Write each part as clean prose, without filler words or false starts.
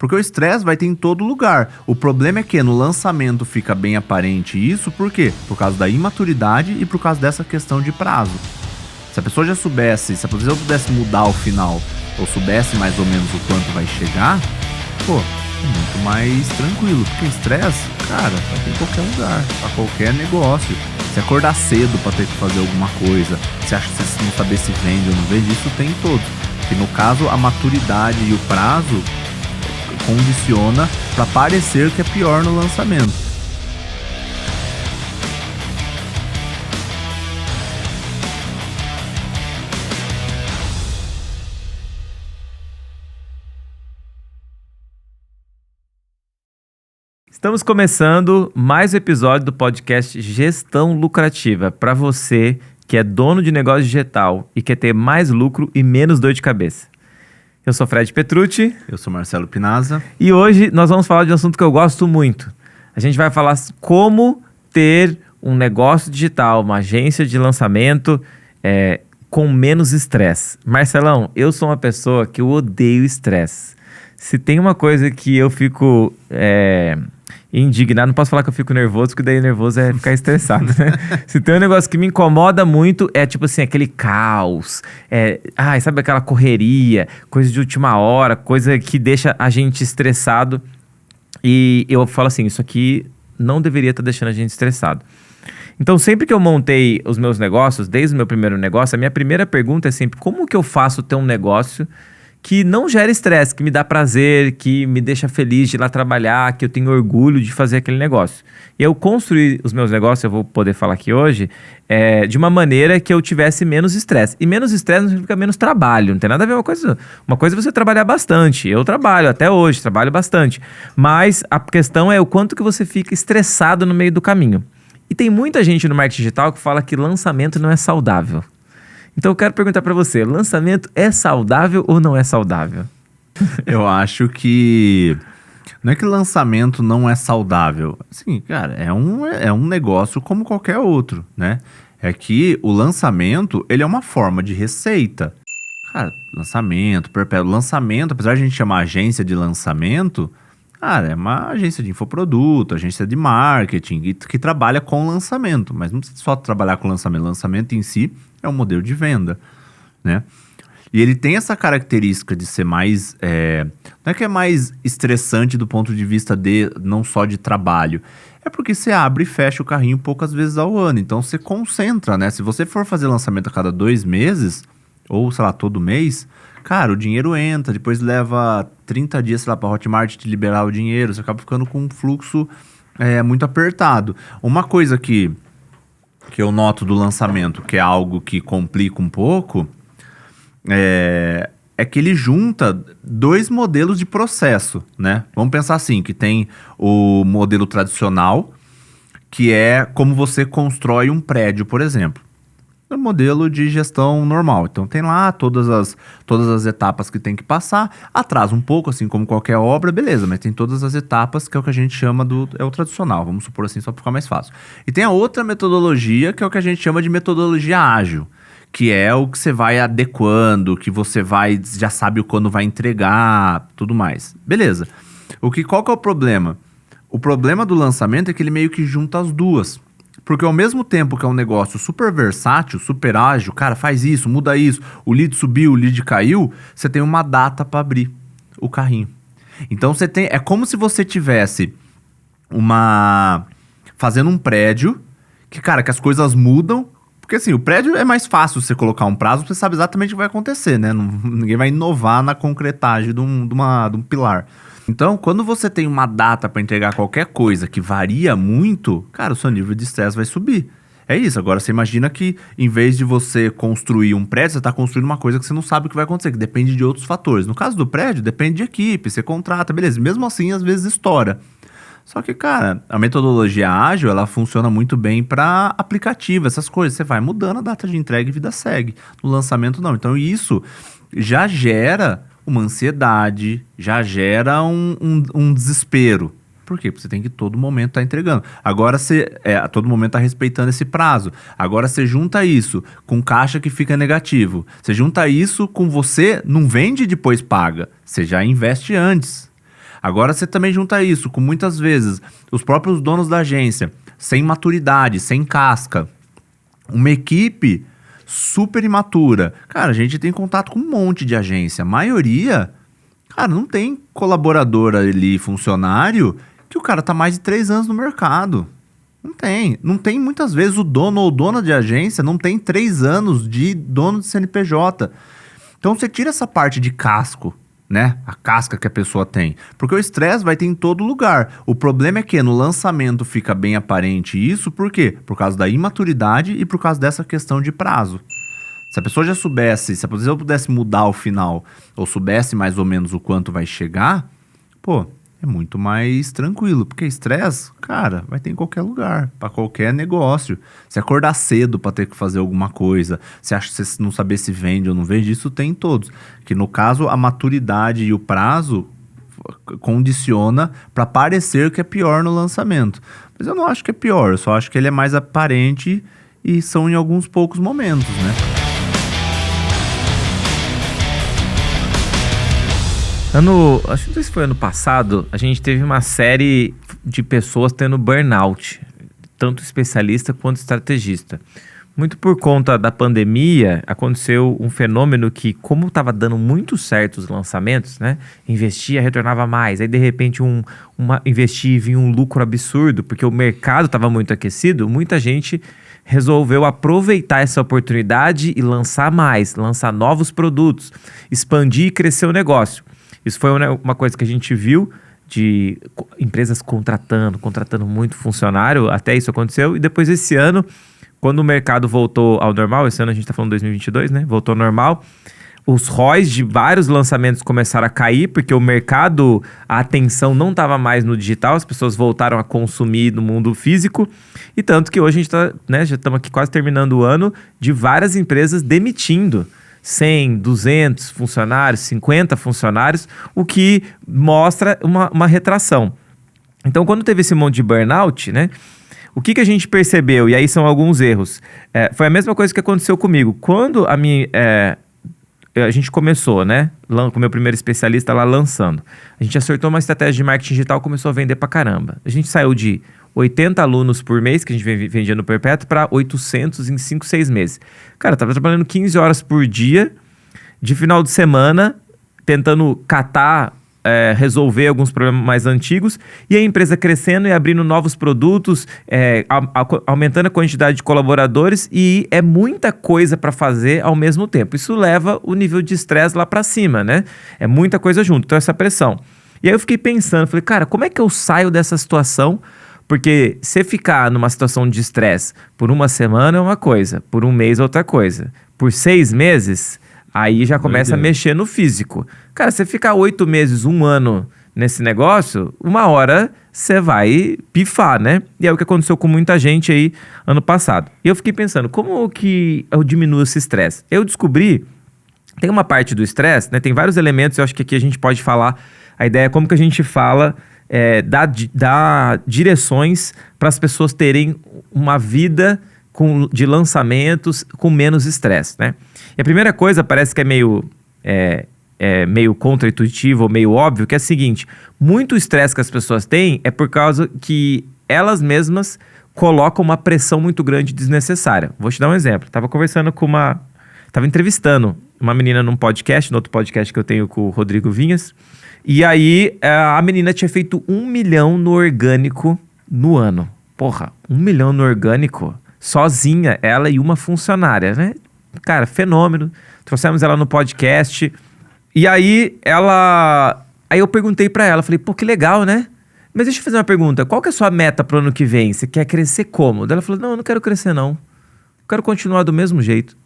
Porque o estresse vai ter em todo lugar. O problema é que no lançamento fica bem aparente isso, por quê? Por causa da imaturidade e por causa dessa questão de prazo. Se a pessoa já soubesse, se a pessoa pudesse mudar o final, ou soubesse mais ou menos o quanto vai chegar, pô, é muito mais tranquilo. Porque estresse, cara, vai ter em qualquer lugar, pra qualquer negócio. Se acordar cedo pra ter que fazer alguma coisa, se acha que você não saber se vende ou não vende, isso tem em todos. E no caso, a maturidade e o prazo condiciona para parecer que é pior no lançamento. Estamos começando mais um episódio do podcast Gestão Lucrativa para você que é dono de negócio digital e quer ter mais lucro e menos dor de cabeça. Eu sou Fred Petrucci. Eu sou Marcelo Pinazza. E hoje nós vamos falar de um assunto que eu gosto muito. A gente vai falar como ter um negócio digital, uma agência de lançamento com menos estresse. Marcelão, eu sou uma pessoa que eu odeio estresse. Se tem uma coisa que eu fico indignado, não posso falar que eu fico nervoso, porque daí nervoso é ficar estressado, né? Se tem um negócio que me incomoda muito, é tipo assim, aquele caos, sabe aquela correria, coisa de última hora, coisa que deixa a gente estressado. E eu falo assim, isso aqui não deveria estar deixando a gente estressado. Então, sempre que eu montei os meus negócios, desde o meu primeiro negócio, a minha primeira pergunta é sempre, como que eu faço ter um negócio que não gera estresse, que me dá prazer, que me deixa feliz de ir lá trabalhar, que eu tenho orgulho de fazer aquele negócio. E eu construí os meus negócios, eu vou poder falar aqui hoje, de uma maneira que eu tivesse menos estresse. E menos estresse não significa menos trabalho, não tem nada a ver uma coisa é você trabalhar bastante. Eu trabalho até hoje, trabalho bastante. Mas a questão é o quanto que você fica estressado no meio do caminho. E tem muita gente no marketing digital que fala que lançamento não é saudável. Então eu quero perguntar para você, lançamento é saudável ou não é saudável? Eu acho que não é que lançamento não é saudável. Assim, cara, é um negócio como qualquer outro, né? É que o lançamento, ele é uma forma de receita. Cara, lançamento, apesar de a gente chamar agência de lançamento, cara, é uma agência de infoproduto, agência de marketing que trabalha com lançamento, mas não precisa só trabalhar com lançamento. Lançamento em si é um modelo de venda, né? E ele tem essa característica de ser mais... não é que é mais estressante do ponto de vista de não só de trabalho. É porque você abre e fecha o carrinho poucas vezes ao ano. Então você concentra, né? Se você for fazer lançamento a cada 2 meses, ou sei lá, todo mês, cara, o dinheiro entra, depois leva 30 dias, sei lá, pra Hotmart te liberar o dinheiro. Você acaba ficando com um fluxo muito apertado. Uma coisa que eu noto do lançamento, que é algo que complica um pouco, é que ele junta 2 modelos de processo, né? Vamos pensar assim, que tem o modelo tradicional, que é como você constrói um prédio, por exemplo. É um modelo de gestão normal. Então tem lá todas as etapas que tem que passar, atrasa um pouco, assim como qualquer obra, beleza, mas tem todas as etapas, que é o que a gente chama é o tradicional, vamos supor assim, só para ficar mais fácil. E tem a outra metodologia, que é o que a gente chama de metodologia ágil, que é o que você vai adequando, que você já sabe quando vai entregar, tudo mais. Beleza. Qual que é o problema? O problema do lançamento é que ele meio que junta as duas. Porque ao mesmo tempo que é um negócio super versátil, super ágil, cara, faz isso, muda isso, o lead subiu, o lead caiu, você tem uma data para abrir o carrinho. Então é como se você tivesse fazendo um prédio, que cara, que as coisas mudam, porque assim, o prédio é mais fácil você colocar um prazo, você sabe exatamente o que vai acontecer, né? Ninguém vai inovar na concretagem de um pilar. Então, quando você tem uma data para entregar qualquer coisa que varia muito, cara, o seu nível de estresse vai subir. É isso. Agora, você imagina que, em vez de você construir um prédio, você está construindo uma coisa que você não sabe o que vai acontecer, que depende de outros fatores. No caso do prédio, depende de equipe, você contrata, beleza. Mesmo assim, às vezes estoura. Só que, cara, a metodologia ágil, ela funciona muito bem para aplicativo, essas coisas. Você vai mudando a data de entrega e vida segue. No lançamento, não. Então, isso já gera uma ansiedade, já gera um desespero. Por quê? Porque você tem que todo momento estar entregando. Agora você a todo momento está respeitando esse prazo. Agora você junta isso com caixa que fica negativo. Você junta isso com você não vende e depois paga. Você já investe antes. Agora você também junta isso com muitas vezes os próprios donos da agência, sem maturidade, sem casca. Uma equipe super imatura. Cara, a gente tem contato com um monte de agência. A maioria, cara, não tem colaborador ali, funcionário, que o cara tá mais de 3 anos no mercado. Não tem. Não tem muitas vezes o dono ou dona de agência, não tem 3 anos de dono de CNPJ. Então você tira essa parte de casco, né? A casca que a pessoa tem. Porque o estresse vai ter em todo lugar. O problema é que no lançamento fica bem aparente isso, por quê? Por causa da imaturidade e por causa dessa questão de prazo. Se a pessoa já soubesse, se a pessoa pudesse mudar o final, ou soubesse mais ou menos o quanto vai chegar, pô, é muito mais tranquilo. Porque estresse, cara, vai ter em qualquer lugar, para qualquer negócio. Se acordar cedo para ter que fazer alguma coisa, se acha que você não saber se vende ou não vende, isso tem em todos. Que no caso, a maturidade e o prazo condiciona para parecer que é pior no lançamento. Mas eu não acho que é pior, eu só acho que ele é mais aparente e são em alguns poucos momentos, né? Acho que não sei se foi ano passado, a gente teve uma série de pessoas tendo burnout, tanto especialista quanto estrategista. Muito por conta da pandemia, aconteceu um fenômeno que, como estava dando muito certo os lançamentos, né? Investia, retornava mais. Aí, de repente, investir e vinha um lucro absurdo, porque o mercado estava muito aquecido. Muita gente resolveu aproveitar essa oportunidade e lançar mais, lançar novos produtos, expandir e crescer o negócio. Isso foi uma coisa que a gente viu de empresas contratando muito funcionário, até isso aconteceu. E depois esse ano, quando o mercado voltou ao normal, esse ano a gente está falando 2022, né? Voltou ao normal, os ROIs de vários lançamentos começaram a cair, porque o mercado, a atenção não estava mais no digital, as pessoas voltaram a consumir no mundo físico. E tanto que hoje a gente está, né, já estamos aqui quase terminando o ano, de várias empresas demitindo 100, 200 funcionários, 50 funcionários, o que mostra uma retração. Então, quando teve esse monte de burnout, né, o que a gente percebeu, e aí são alguns erros, foi a mesma coisa que aconteceu comigo. Quando a gente começou, né, com o meu primeiro especialista lá lançando, a gente acertou uma estratégia de marketing digital, começou a vender pra caramba. A gente saiu de 80 alunos por mês, que a gente vendia no Perpétuo, para 800 em 5, 6 meses. Cara, eu tava trabalhando 15 horas por dia, de final de semana, tentando catar, resolver alguns problemas mais antigos, e a empresa crescendo e abrindo novos produtos, aumentando a quantidade de colaboradores, e é muita coisa para fazer ao mesmo tempo. Isso leva o nível de estresse lá para cima, né? É muita coisa junto, então essa pressão. E aí eu fiquei pensando, falei, cara, como é que eu saio dessa situação? Porque se ficar numa situação de estresse por uma semana é uma coisa, por um mês é outra coisa. Por 6 meses, aí já começa a mexer no físico. Cara, você ficar 8 meses, 1 ano nesse negócio, uma hora você vai pifar, né? E é o que aconteceu com muita gente aí ano passado. E eu fiquei pensando, como que eu diminuo esse estresse? Eu descobri, tem uma parte do estresse, né? Tem vários elementos, eu acho que aqui a gente pode falar, a ideia é como que a gente fala, dar direções para as pessoas terem uma vida de lançamentos com menos estresse, né? E a primeira coisa, parece que é meio contra-intuitivo ou meio óbvio, que é o seguinte: muito estresse que as pessoas têm é por causa que elas mesmas colocam uma pressão muito grande desnecessária. Vou te dar um exemplo. Tava entrevistando uma menina no outro podcast que eu tenho com o Rodrigo Vinhas. E aí, a menina tinha feito 1 milhão no orgânico no ano. Porra, 1 milhão no orgânico, sozinha, ela e uma funcionária, né? Cara, fenômeno. Trouxemos ela no podcast. E aí, Aí eu perguntei pra ela, falei, pô, que legal, né? Mas deixa eu fazer uma pergunta, qual que é a sua meta pro ano que vem? Você quer crescer como? Daí ela falou, não, eu não quero crescer, não. Eu quero continuar do mesmo jeito.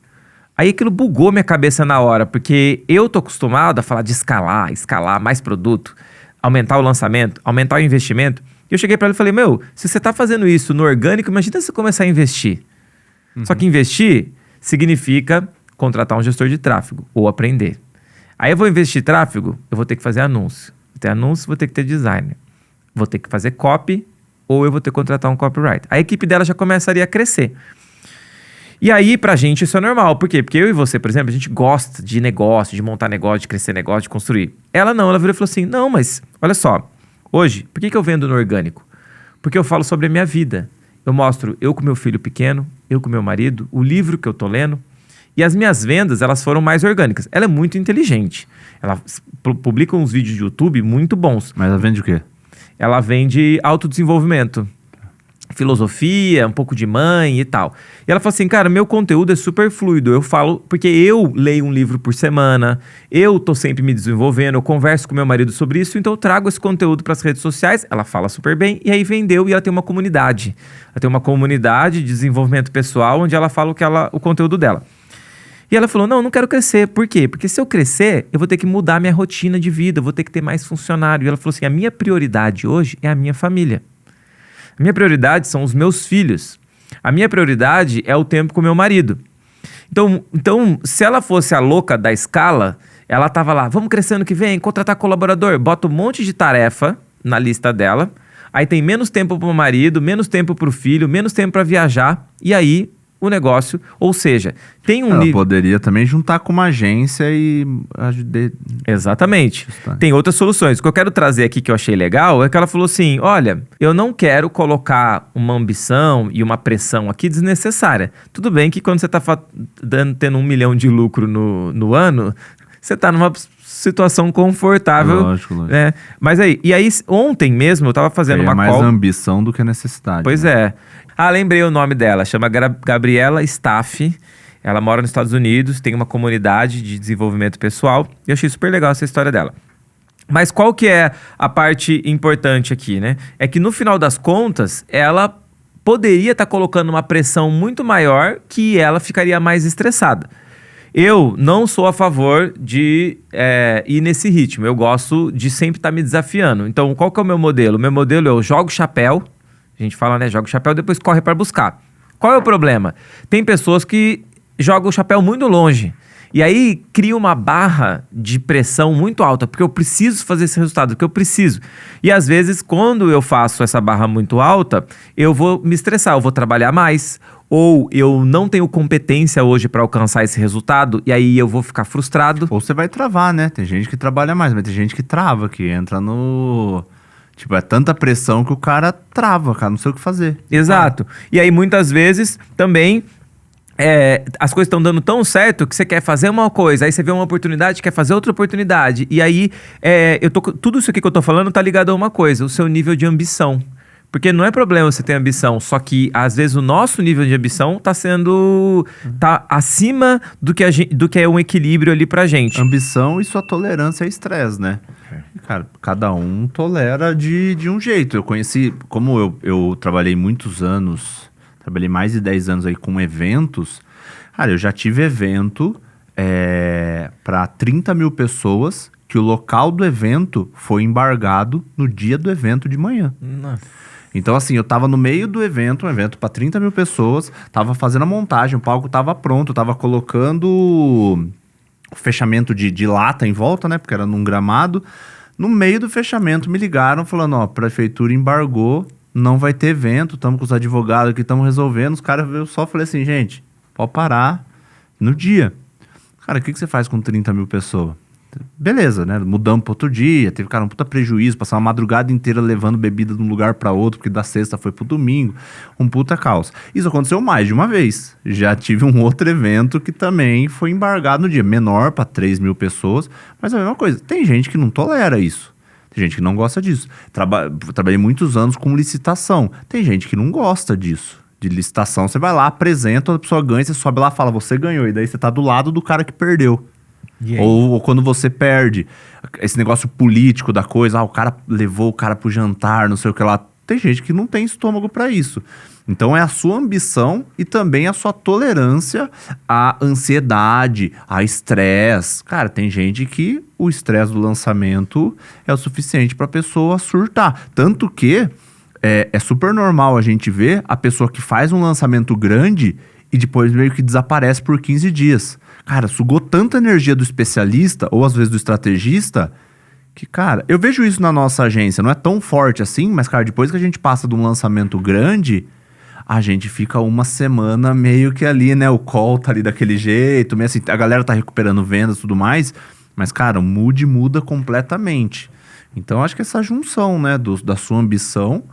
Aí aquilo bugou minha cabeça na hora, porque eu tô acostumado a falar de escalar mais produto, aumentar o lançamento, aumentar o investimento. E eu cheguei pra ela e falei, se você tá fazendo isso no orgânico, imagina se você começar a investir. Só que investir significa contratar um gestor de tráfego ou aprender. Aí eu vou investir em tráfego, eu vou ter que fazer anúncio. Vou ter anúncio, vou ter que ter designer. Vou ter que fazer copy ou eu vou ter que contratar um copywriter. A equipe dela já começaria a crescer. E aí, pra gente, isso é normal. Por quê? Porque eu e você, por exemplo, a gente gosta de negócio, de montar negócio, de crescer negócio, de construir. Ela não, ela virou e falou assim, não, mas olha só, hoje, por que eu vendo no orgânico? Porque eu falo sobre a minha vida. Eu mostro eu com meu filho pequeno, eu com meu marido, o livro que eu tô lendo. E as minhas vendas, elas foram mais orgânicas. Ela é muito inteligente. Ela publica uns vídeos de YouTube muito bons. Mas ela vende o quê? Ela vende autodesenvolvimento, filosofia, um pouco de mãe e tal. E ela falou assim, cara, meu conteúdo é super fluido. Eu falo, porque eu leio um livro por semana, eu tô sempre me desenvolvendo, eu converso com meu marido sobre isso, então eu trago esse conteúdo para as redes sociais. Ela fala super bem, e aí vendeu, e ela tem uma comunidade. Ela tem uma comunidade de desenvolvimento pessoal, onde ela fala o conteúdo dela. E ela falou, não quero crescer. Por quê? Porque se eu crescer, eu vou ter que mudar minha rotina de vida, eu vou ter que ter mais funcionário. E ela falou assim, a minha prioridade hoje é a minha família. A minha prioridade são os meus filhos. A minha prioridade é o tempo com meu marido. Então, se ela fosse a louca da escala, ela tava lá, vamos crescer ano que vem, contratar colaborador, bota um monte de tarefa na lista dela, aí tem menos tempo pro marido, menos tempo pro filho, menos tempo para viajar, e aí o negócio, ou seja, tem um Ela poderia também juntar com uma agência e ajudar. Exatamente. Tem outras soluções. O que eu quero trazer aqui que eu achei legal é que ela falou assim, olha, eu não quero colocar uma ambição e uma pressão aqui desnecessária. Tudo bem que quando você está tendo 1 milhão de lucro no ano, você está numa situação confortável. Lógico. Né? Mas aí ontem mesmo eu estava fazendo uma mais call. ambição do que necessidade. Pois é. Lembrei o nome dela, chama Gabriela Staff. Ela mora nos Estados Unidos, tem uma comunidade de desenvolvimento pessoal. E eu achei super legal essa história dela. Mas qual que é a parte importante aqui, né? É que no final das contas, ela poderia estar colocando uma pressão muito maior que ela ficaria mais estressada. Eu não sou a favor de ir nesse ritmo. Eu gosto de sempre estar me desafiando. Então, qual que é o meu modelo? O meu modelo é eu jogo chapéu. A gente fala, né? Joga o chapéu, depois corre para buscar. Qual é o problema? Tem pessoas que jogam o chapéu muito longe. E aí cria uma barra de pressão muito alta, porque eu preciso fazer esse resultado, porque eu preciso. E às vezes, quando eu faço essa barra muito alta, eu vou me estressar, eu vou trabalhar mais, ou eu não tenho competência hoje para alcançar esse resultado, e aí eu vou ficar frustrado. Ou você vai travar, né? Tem gente que trabalha mais, mas tem gente que trava, que entra no... Tipo, é tanta pressão que o cara trava, cara, não sei o que fazer. Exato. E aí, muitas vezes, também, as coisas estão dando tão certo que você quer fazer uma coisa, aí você vê uma oportunidade, quer fazer outra oportunidade. E aí, tudo isso aqui que eu tô falando tá ligado a uma coisa, o seu nível de ambição. Porque não é problema você ter ambição, só que às vezes o nosso nível de ambição tá acima do que é um equilíbrio ali pra gente. Ambição e sua tolerância a estresse, né? Cara, cada um tolera de um jeito. Eu conheci, como eu trabalhei muitos anos, trabalhei mais de 10 anos aí com eventos. Cara, eu já tive evento para 30 mil pessoas, que o local do evento foi embargado no dia do evento de manhã. Nossa. Então, assim, eu tava no meio do evento, um evento para 30 mil pessoas, tava fazendo a montagem, o palco tava pronto, tava colocando o fechamento de lata em volta, né? Porque era num gramado. No meio do fechamento, me ligaram falando, a prefeitura embargou, não vai ter evento, estamos com os advogados aqui, estamos resolvendo. Os caras, eu só falei assim, gente, pode parar no dia. Cara, o que você faz com 30 mil pessoas? Beleza, né? Mudamos para outro dia, teve, cara, um puta prejuízo, passar uma madrugada inteira levando bebida de um lugar para outro, porque da sexta foi pro domingo, um puta caos. Isso aconteceu mais de uma vez. Já tive um outro evento que também foi embargado no dia, menor para 3 mil pessoas, mas é a mesma coisa. Tem gente que não tolera isso. Tem gente que não gosta disso. Trabalhei muitos anos com licitação. Tem gente que não gosta disso. De licitação, você vai lá, apresenta, a pessoa ganha, você sobe lá e fala, você ganhou. E daí você tá do lado do cara que perdeu. Ou quando você perde, esse negócio político da coisa, o cara levou o cara pro jantar, não sei o que lá. Tem gente que não tem estômago para isso. Então é a sua ambição e também a sua tolerância à ansiedade, a estresse. Cara, tem gente que o estresse do lançamento é o suficiente para a pessoa surtar. Tanto que é super normal a gente ver a pessoa que faz um lançamento grande e depois meio que desaparece por 15 dias. Cara, sugou tanta energia do especialista, ou às vezes do estrategista, que, cara, eu vejo isso na nossa agência. Não é tão forte assim, mas, cara, depois que a gente passa de um lançamento grande, a gente fica uma semana meio que ali, né? O call tá ali daquele jeito, meio assim, a galera tá recuperando vendas e tudo mais, mas, cara, o mood muda completamente. Então, acho que essa junção, né, da sua ambição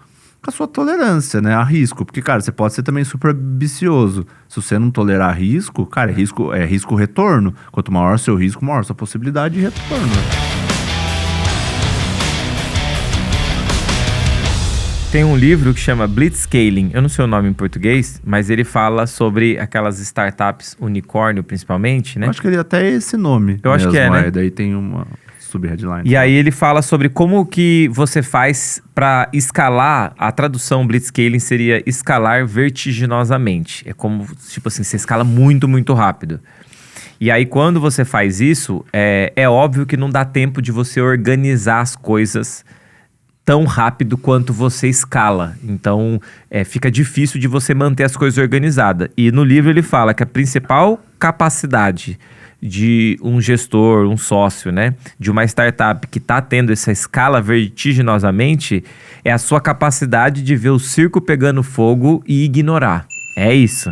com a sua tolerância, né, a risco. Porque, cara, você pode ser também super ambicioso. Se você não tolerar risco, cara, é risco-retorno. Quanto maior o seu risco, maior a sua possibilidade de retorno. Tem um livro que chama Blitzscaling, eu não sei o nome em português, mas ele fala sobre aquelas startups unicórnio, principalmente, né? Eu acho que ele até é esse nome. Eu acho que é, né? Daí tem uma sub-headline. E aí ele fala sobre como que você faz para escalar, a tradução Blitzscaling seria escalar vertiginosamente. É como, tipo assim, você escala muito, muito rápido. E aí quando você faz isso, é óbvio que não dá tempo de você organizar as coisas tão rápido quanto você escala. Então, fica difícil de você manter as coisas organizadas. E no livro ele fala que a principal capacidade de um gestor, um sócio, né, de uma startup que está tendo essa escala vertiginosamente, é a sua capacidade de ver o circo pegando fogo e ignorar. É isso.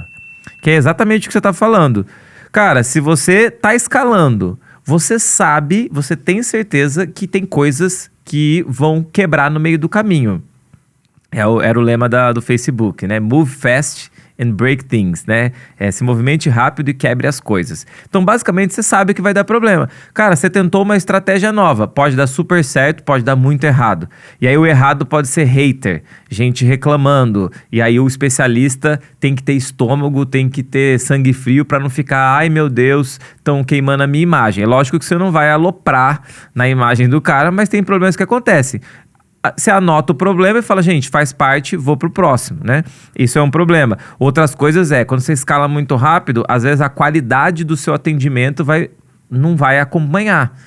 Que é exatamente o que você está falando. Cara, se você está escalando, você sabe, você tem certeza que tem coisas que vão quebrar no meio do caminho. Era o lema do Facebook, né? Move fast and break things, né? Se movimente rápido e quebre as coisas. Então, basicamente, você sabe que vai dar problema. Cara, você tentou uma estratégia nova. Pode dar super certo, pode dar muito errado. E aí o errado pode ser hater, gente reclamando. E aí o especialista tem que ter estômago, tem que ter sangue frio para não ficar, ai meu Deus, estão queimando a minha imagem. É lógico que você não vai aloprar na imagem do cara, mas tem problemas que acontecem. Você anota o problema e fala, gente, faz parte, vou pro próximo, né? Isso é um problema. Outras coisas quando você escala muito rápido, às vezes a qualidade do seu atendimento não vai acompanhar.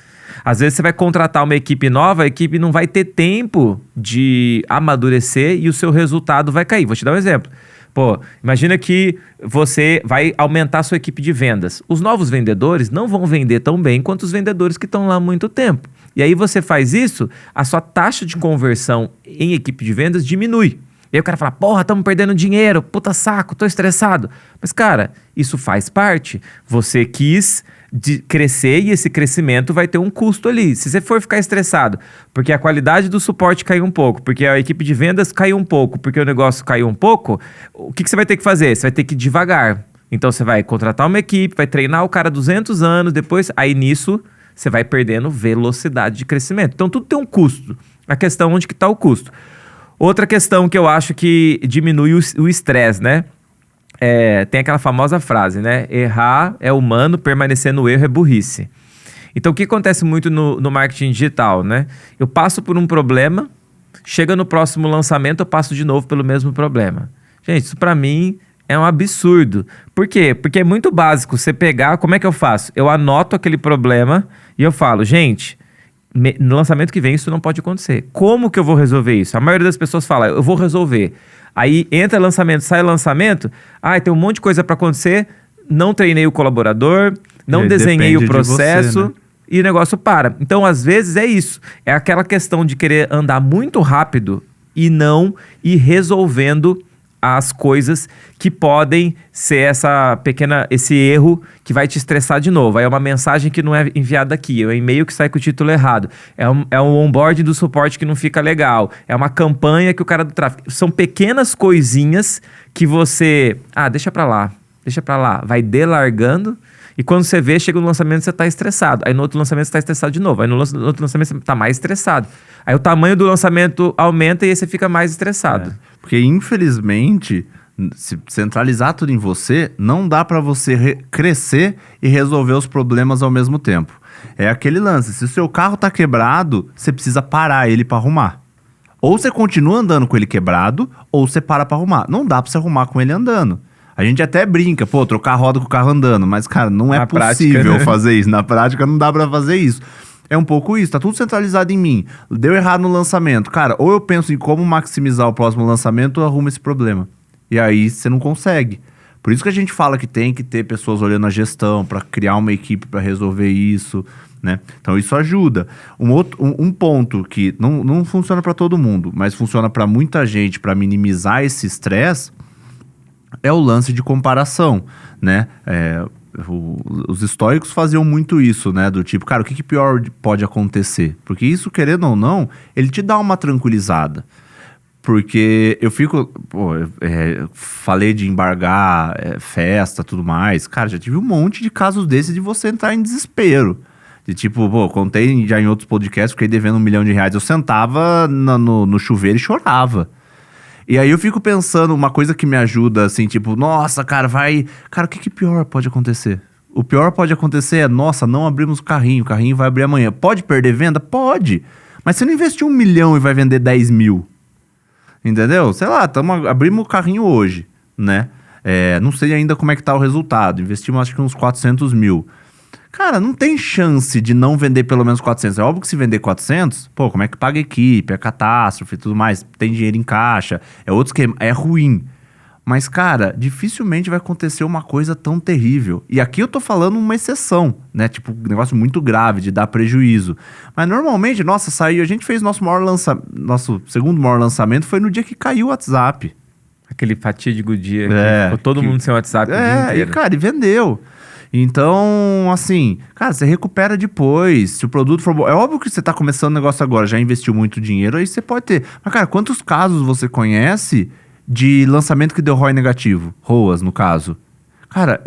Às vezes você vai contratar uma equipe nova, a equipe não vai ter tempo de amadurecer e o seu resultado vai cair. Vou te dar um exemplo. Pô, imagina que você vai aumentar a sua equipe de vendas. Os novos vendedores não vão vender tão bem quanto os vendedores que estão lá há muito tempo. E aí você faz isso, a sua taxa de conversão em equipe de vendas diminui. E aí o cara fala, porra, estamos perdendo dinheiro, puta saco, tô estressado. Mas cara, isso faz parte. Você quis crescer e esse crescimento vai ter um custo ali. Se você for ficar estressado, porque a qualidade do suporte caiu um pouco, porque a equipe de vendas caiu um pouco, porque o negócio caiu um pouco, o que você vai ter que fazer? Você vai ter que ir devagar. Então você vai contratar uma equipe, vai treinar o cara 200 anos, depois, aí nisso você vai perdendo velocidade de crescimento. Então tudo tem um custo. A questão é onde que está o custo. Outra questão que eu acho que diminui o estresse, né? Tem aquela famosa frase, né? Errar é humano, permanecer no erro é burrice. Então o que acontece muito no marketing digital, né? Eu passo por um problema, chega no próximo lançamento, eu passo de novo pelo mesmo problema. Gente, isso pra mim é um absurdo. Por quê? Porque é muito básico você pegar, como é que eu faço? Eu anoto aquele problema e eu falo, gente, no lançamento que vem isso não pode acontecer. Como que eu vou resolver isso? A maioria das pessoas fala, eu vou resolver. Aí entra lançamento, sai lançamento, tem um monte de coisa para acontecer, não treinei o colaborador, não desenhei o processo de você, né? E o negócio para. Então, às vezes é isso. É aquela questão de querer andar muito rápido e não ir resolvendo as coisas que podem ser esse erro que vai te estressar de novo. Aí é uma mensagem que não é enviada aqui, é um e-mail que sai com o título errado, é um onboarding do suporte que não fica legal, é uma campanha que o cara do tráfego... São pequenas coisinhas que você... deixa pra lá, vai delargando e quando você vê, chega no lançamento você tá estressado. Aí no outro lançamento você tá estressado de novo. Aí no outro lançamento você tá mais estressado. Aí o tamanho do lançamento aumenta e aí você fica mais estressado. Porque infelizmente, se centralizar tudo em você, não dá para você crescer e resolver os problemas ao mesmo tempo. É aquele lance, se o seu carro tá quebrado, você precisa parar ele para arrumar. Ou você continua andando com ele quebrado, ou você para pra arrumar. Não dá pra você arrumar com ele andando. A gente até brinca, trocar a roda com o carro andando, mas, cara, não é possível fazer isso. Na prática, não dá pra fazer isso. É um pouco isso, tá tudo centralizado em mim. Deu errado no lançamento. Cara, ou eu penso em como maximizar o próximo lançamento ou arrumo esse problema. E aí, você não consegue. Por isso que a gente fala que tem que ter pessoas olhando a gestão, pra criar uma equipe pra resolver isso, né? Então, isso ajuda. Um ponto que não funciona pra todo mundo, mas funciona pra muita gente, pra minimizar esse estresse, é o lance de comparação, né? Os estoicos faziam muito isso, né? Do tipo, cara, o que pior pode acontecer? Porque isso, querendo ou não, ele te dá uma tranquilizada. Porque eu fico... falei de embargar festa, tudo mais. Cara, já tive um monte de casos desses de você entrar em desespero. De tipo, contei já em outros podcasts, fiquei devendo R$1 milhão. Eu sentava no chuveiro e chorava. E aí eu fico pensando, uma coisa que me ajuda, assim, tipo, nossa, cara, Cara, o que pior pode acontecer? O pior pode acontecer é, nossa, não abrimos o carrinho vai abrir amanhã. Pode perder venda? Pode. Mas você não investiu 1 milhão e vai vender 10 mil. Entendeu? Sei lá, abrimos o carrinho hoje, né? Não sei ainda como é que tá o resultado. Investimos acho que uns 400 mil. Cara, não tem chance de não vender pelo menos 400. É óbvio que se vender 400, como é que paga a equipe, é catástrofe e tudo mais, tem dinheiro em caixa, é outro esquema, é ruim. Mas, cara, dificilmente vai acontecer uma coisa tão terrível. E aqui eu tô falando uma exceção, né? Tipo, um negócio muito grave, de dar prejuízo. Mas normalmente, nossa, a gente fez nosso segundo maior lançamento foi no dia que caiu o WhatsApp. Aquele fatídico dia que ficou todo mundo sem WhatsApp o dia inteiro. E vendeu. Então, assim, cara, você recupera depois. Se o produto for bom. É óbvio que você tá começando o negócio agora, já investiu muito dinheiro, aí você pode ter. Mas, cara, quantos casos você conhece de lançamento que deu ROI negativo? ROAS, no caso. Cara,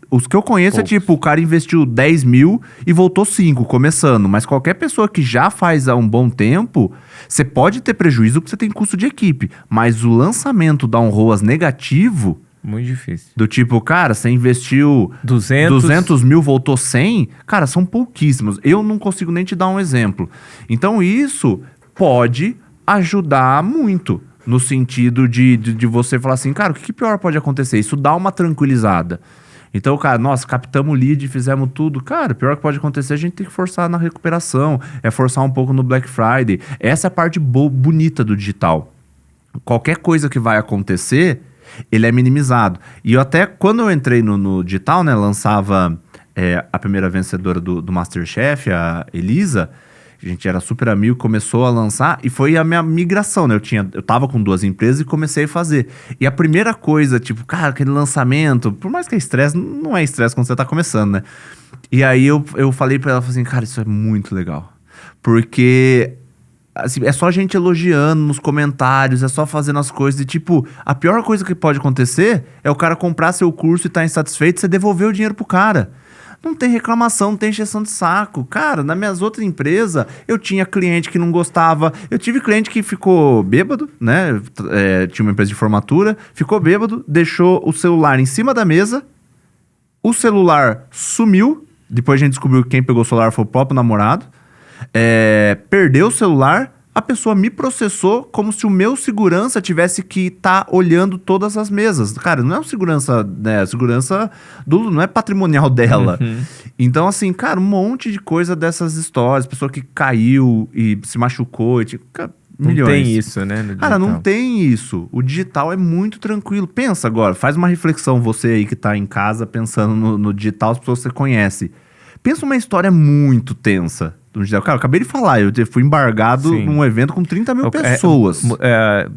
os que eu conheço poucos. É tipo, o cara investiu 10 mil e voltou 5, começando. Mas qualquer pessoa que já faz há um bom tempo, você pode ter prejuízo porque você tem custo de equipe. Mas o lançamento dá um ROAS negativo... Muito difícil. Do tipo, cara, você investiu 200 mil, voltou 100, cara, são pouquíssimos. Eu não consigo nem te dar um exemplo. Então isso pode ajudar muito. No sentido de você falar assim, cara, o que pior pode acontecer? Isso dá uma tranquilizada. Então, cara, nossa, captamos o lead, fizemos tudo. Cara, o pior que pode acontecer, a gente tem que forçar na recuperação. É forçar um pouco no Black Friday. Essa é a parte bonita do digital. Qualquer coisa que vai acontecer... ele é minimizado. E eu até, quando eu entrei no digital, né, lançava a primeira vencedora do MasterChef, a Elisa, a gente era super amigo, começou a lançar, e foi a minha migração, né, eu tava com 2 empresas e comecei a fazer. E a primeira coisa, tipo, cara, aquele lançamento, por mais que é estresse, não é estresse quando você tá começando, né? E aí eu falei pra ela, falei assim, cara, isso é muito legal. Porque... assim, é só gente elogiando nos comentários, é só fazendo as coisas. E tipo, a pior coisa que pode acontecer é o cara comprar seu curso e tá insatisfeito e você devolver o dinheiro pro cara. Não tem reclamação, não tem encheção de saco. Cara, nas minhas outras empresas, eu tinha cliente que não gostava. Eu tive cliente que ficou bêbado, né? Tinha uma empresa de formatura, ficou bêbado, deixou o celular em cima da mesa, o celular sumiu. Depois a gente descobriu que quem pegou o celular foi o próprio namorado. Perdeu o celular, a pessoa me processou como se o meu segurança tivesse que estar olhando todas as mesas. Cara, não é um segurança, né? Segurança não é patrimonial dela. Uhum. Então, assim, cara, um monte de coisa dessas histórias. Pessoa que caiu e se machucou. Milhões. Não tem isso, né? Cara, não tem isso. O digital é muito tranquilo. Pensa agora, faz uma reflexão, você aí que tá em casa pensando no digital, as pessoas que você conhece. Pensa uma história muito tensa. Cara, eu acabei de falar, eu fui embargado num evento com 30 mil pessoas.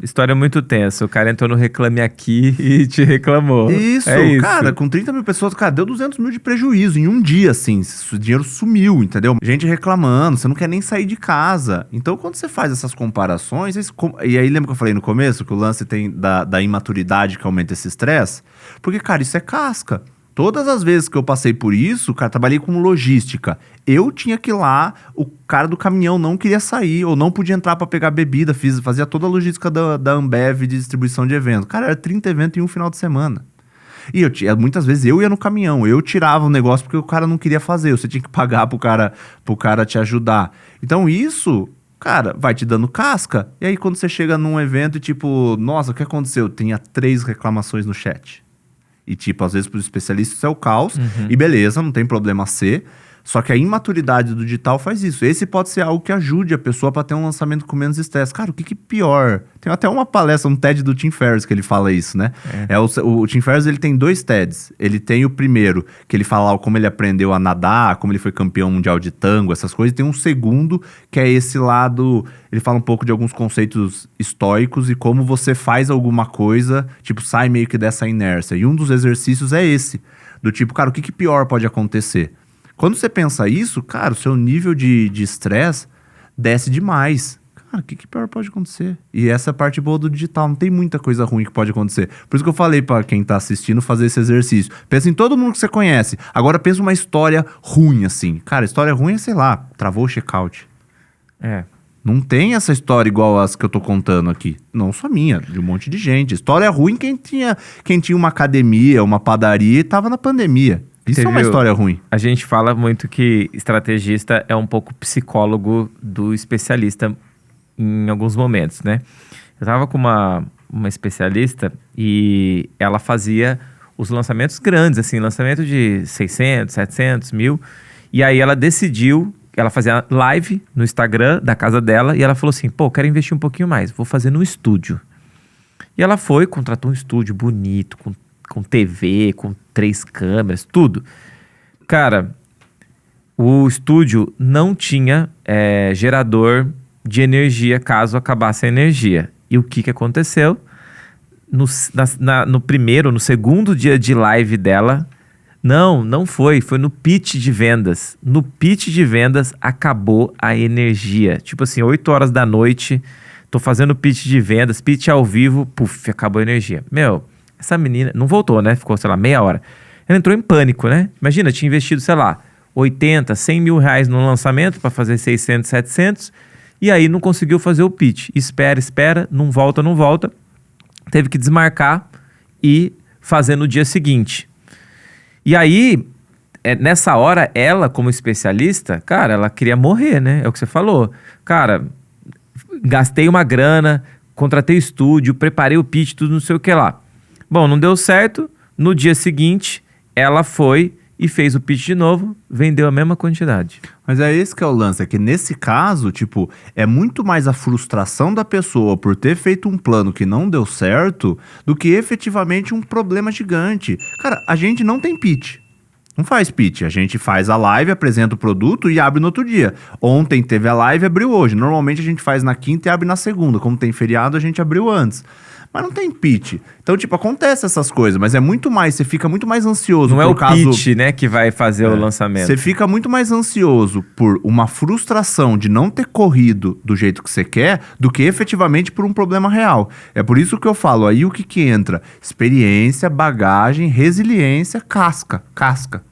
História muito tensa. O cara entrou no Reclame Aqui e te reclamou. Isso, cara, com 30 mil pessoas, cara, deu 200 mil de prejuízo em um dia, assim. O dinheiro sumiu, entendeu? Gente reclamando, você não quer nem sair de casa. Então, quando você faz essas comparações... E aí, lembra que eu falei no começo que o lance tem da imaturidade que aumenta esse estresse? Porque, cara, isso é casca. Todas as vezes que eu passei por isso, cara, trabalhei com logística. Eu tinha que ir lá, o cara do caminhão não queria sair, ou não podia entrar pra pegar bebida, fazia toda a logística da Ambev de distribuição de evento. Cara, era 30 eventos em um final de semana. E muitas vezes eu ia no caminhão, eu tirava o negócio porque o cara não queria fazer, você tinha que pagar pro cara te ajudar. Então isso, cara, vai te dando casca, e aí quando você chega num evento e tipo, nossa, o que aconteceu? Tinha 3 reclamações no chat. E tipo, às vezes para os especialistas isso é o caos. Uhum. E beleza, não tem problema ser. Só que a imaturidade do digital faz isso. Esse pode ser algo que ajude a pessoa para ter um lançamento com menos estresse. Cara, o que pior? Tem até uma palestra, um TED do Tim Ferriss que ele fala isso, né? O Tim Ferriss, ele tem 2 TEDs. Ele tem o primeiro, que ele fala como ele aprendeu a nadar, como ele foi campeão mundial de tango, essas coisas. E tem um segundo, que é esse lado... Ele fala um pouco de alguns conceitos estoicos e como você faz alguma coisa, tipo, sai meio que dessa inércia. E um dos exercícios é esse. Do tipo, cara, o que pior pode acontecer? Quando você pensa isso, cara, o seu nível de estresse desce demais. Cara, o que pior pode acontecer? E essa é a parte boa do digital, não tem muita coisa ruim que pode acontecer. Por isso que eu falei pra quem tá assistindo fazer esse exercício. Pensa em todo mundo que você conhece. Agora pensa uma história ruim, assim. Cara, história ruim é, sei lá, travou o checkout. Não tem essa história igual as que eu tô contando aqui. Não só minha, de um monte de gente. História ruim quem tinha uma academia, uma padaria e tava na pandemia. Isso é uma história ruim. A gente fala muito que estrategista é um pouco psicólogo do especialista em alguns momentos, né? Eu tava com uma especialista e ela fazia os lançamentos grandes, assim, lançamento de 600, 700 mil. E aí ela decidiu, ela fazia live no Instagram da casa dela e ela falou assim, pô, quero investir um pouquinho mais, vou fazer no estúdio. E ela foi, contratou um estúdio bonito, com TV, com 3 câmeras, tudo. Cara, o estúdio não tinha gerador de energia caso acabasse a energia. E o que aconteceu? No segundo dia de live dela, não foi no pitch de vendas. No pitch de vendas acabou a energia. Tipo assim, 8 horas da noite, tô fazendo pitch de vendas, pitch ao vivo, puf, acabou a energia. Meu, essa menina não voltou, né? Ficou, sei lá, meia hora. Ela entrou em pânico, né? Imagina, tinha investido, sei lá, 80, 100 mil reais no lançamento para fazer 600, 700 e aí não conseguiu fazer o pitch. Espera, não volta. Teve que desmarcar e fazer no dia seguinte. E aí, nessa hora, ela como especialista, cara, ela queria morrer, né? É o que você falou. Cara, gastei uma grana, contratei estúdio, preparei o pitch, tudo não sei o que lá. Bom, não deu certo. No dia seguinte, ela foi e fez o pitch de novo, vendeu a mesma quantidade. Mas é esse que é o lance, é que nesse caso, tipo, é muito mais a frustração da pessoa por ter feito um plano que não deu certo do que efetivamente um problema gigante. Cara, a gente não tem pitch. Não faz pitch, a gente faz a live, apresenta o produto e abre no outro dia. Ontem teve a live e abriu hoje. Normalmente a gente faz na quinta e abre na segunda. Como tem feriado, a gente abriu antes. Mas não tem pitch. Então, tipo, acontece essas coisas, mas é muito mais, você fica muito mais ansioso. Não é o pitch, né, que vai fazer o lançamento. Você fica muito mais ansioso por uma frustração de não ter corrido do jeito que você quer do que efetivamente por um problema real. É por isso que eu falo, aí o que entra? Experiência, bagagem, resiliência, casca.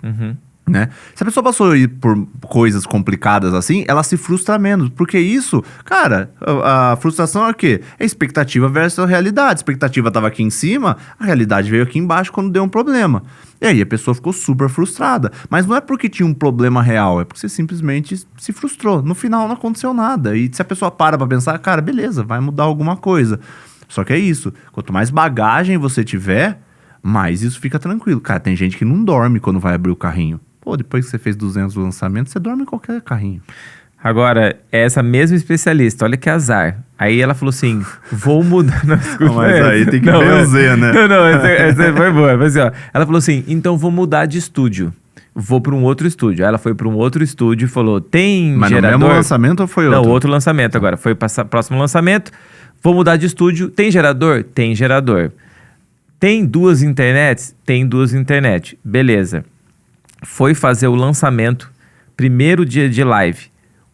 Uhum. Né? Se a pessoa passou por coisas complicadas assim, ela se frustra menos. Porque isso, cara, a frustração é o quê? É expectativa versus a realidade. A expectativa estava aqui em cima, a realidade veio aqui embaixo quando deu um problema. E aí a pessoa ficou super frustrada. Mas não é porque tinha um problema real, é porque você simplesmente se frustrou. No final não aconteceu nada. E se a pessoa para pra pensar, cara, beleza, vai mudar alguma coisa. Só que é isso. Quanto mais bagagem você tiver, mais isso fica tranquilo. Cara, tem gente que não dorme quando vai abrir o carrinho. Pô, depois que você fez 200 lançamentos, você dorme em qualquer carrinho. Agora, essa mesma especialista, olha que azar. Aí ela falou assim, vou mudar... Não, desculpa, mas aí tem que benzer, né? Não, essa foi boa. Mas, ó, ela falou assim, então vou mudar de estúdio. Vou para um outro estúdio. Aí ela foi para um outro estúdio e falou, tem mas gerador? Mas no mesmo lançamento ou foi outro? Não, outro lançamento agora. Foi para próximo lançamento. Vou mudar de estúdio. Tem gerador? Tem gerador. Tem 2 internets? Tem 2 internets. Beleza. Foi fazer o lançamento, primeiro dia de live.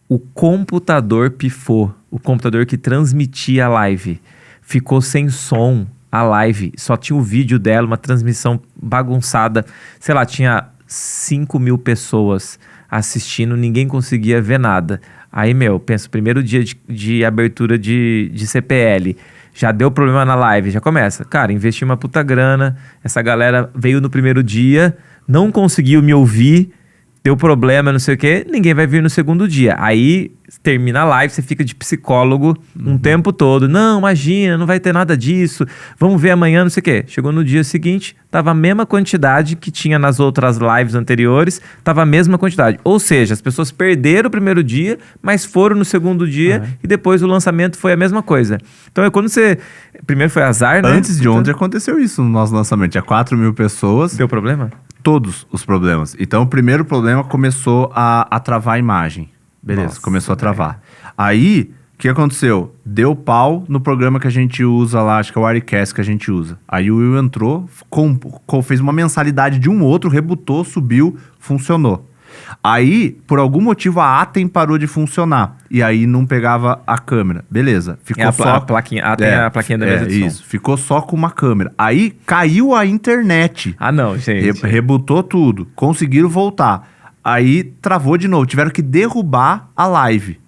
O computador pifou. O computador que transmitia a live. Ficou sem som a live. Só tinha o vídeo dela, uma transmissão bagunçada. Sei lá, tinha 5 mil pessoas assistindo, ninguém conseguia ver nada. Aí, penso, primeiro dia de abertura de CPL. Já deu problema na live, já começa. Cara, investi uma puta grana. Essa galera veio no primeiro dia... Não conseguiu me ouvir, deu problema, não sei o quê, ninguém vai vir no segundo dia. Aí termina a live, você fica de psicólogo um tempo todo. Não, imagina, não vai ter nada disso. Vamos ver amanhã, não sei o quê. Chegou no dia seguinte, tava a mesma quantidade que tinha nas outras lives anteriores, tava a mesma quantidade. Ou seja, as pessoas perderam o primeiro dia, mas foram no segundo dia e depois o lançamento foi a mesma coisa. Então é quando você... Primeiro foi azar, né? Antes de ontem aconteceu isso no nosso lançamento. Tinha 4.000 pessoas. Deu problema? Todos os problemas. Então, o primeiro problema começou a travar a imagem. Beleza, Nossa, começou a travar. Aí, o que aconteceu? Deu pau no programa que a gente usa lá, acho que é o Arecast que a gente usa. Aí o Will entrou, fez uma mensalidade de um outro, rebutou, subiu, funcionou. Aí, por algum motivo, a Atem parou de funcionar. E aí não pegava a câmera. Beleza. Ficou só... a plaquinha. Tem a plaquinha da mesa de som. Isso. Ficou só com uma câmera. Aí caiu a internet. Ah, não, gente. Rebutou tudo. Conseguiram voltar. Aí travou de novo. Tiveram que derrubar a live.